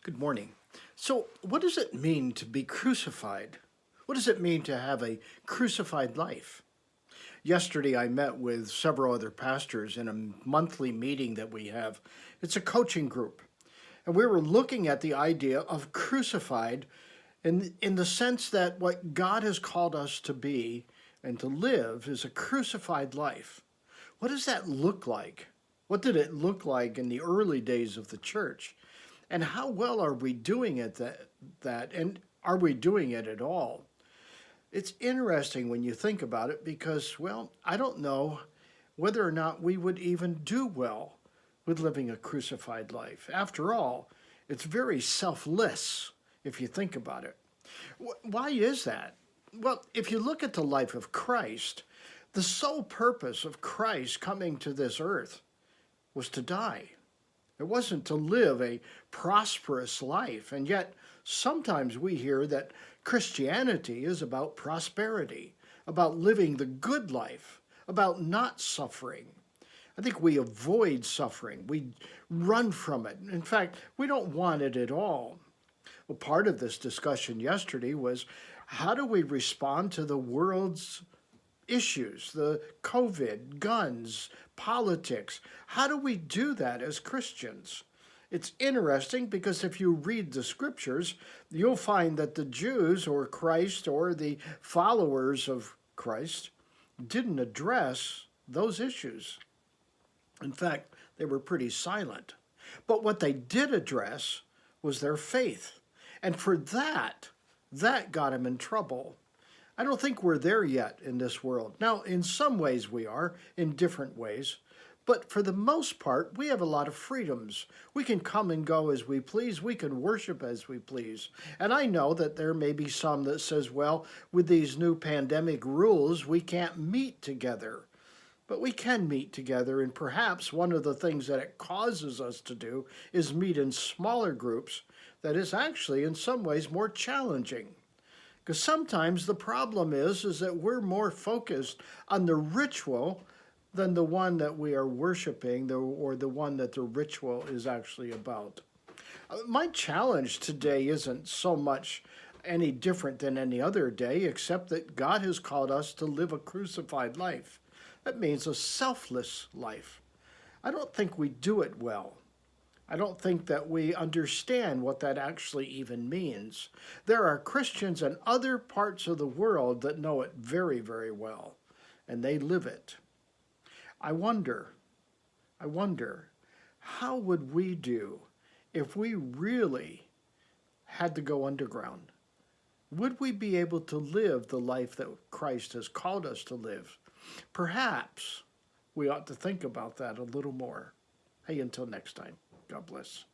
Good morning. So, what does it mean to be crucified? What does it mean to have a crucified life? Yesterday, I met with several other pastors in a monthly meeting that we have. It's a coaching group. And we were looking at the idea of crucified in the sense that what God has called us to be and to live is a crucified life. What does that look like? What did it look like in the early days of the church? And how well are we doing at that? And are we doing it at all? It's interesting when you think about it because, well, I don't know whether or not we would even do well with living a crucified life. After all, it's very selfless if you think about it. Why is that? Well, if you look at the life of Christ, the sole purpose of Christ coming to this earth was to die. It wasn't to live a prosperous life. And yet, sometimes we hear that Christianity is about prosperity, about living the good life, about not suffering. I think we avoid suffering. We run from it. In fact, we don't want it at all. Well, part of this discussion yesterday was how do we respond to the world's issues, the COVID, guns, politics. How do we do that as Christians? It's interesting because if you read the scriptures, you'll find that the Jews or Christ or the followers of Christ didn't address those issues. In fact, they were pretty silent. But what they did address was their faith. And for that got them in trouble. I don't think we're there yet in this world. Now, in some ways we are, in different ways. But for the most part, we have a lot of freedoms. We can come and go as we please. We can worship as we please. And I know that there may be some that says, well, with these new pandemic rules, we can't meet together. But we can meet together, and perhaps one of the things that it causes us to do is meet in smaller groups that is actually in some ways more challenging. Because sometimes the problem is that we're more focused on the ritual than the one that we are worshiping or the one that the ritual is actually about. My challenge today isn't so much any different than any other day, except that God has called us to live a crucified life. That means a selfless life. I don't think we do it well. I don't think that we understand what that actually even means. There are Christians in other parts of the world that know it very, very well, and they live it. I wonder, how would we do if we really had to go underground? Would we be able to live the life that Christ has called us to live? Perhaps we ought to think about that a little more. Hey, until next time. God bless.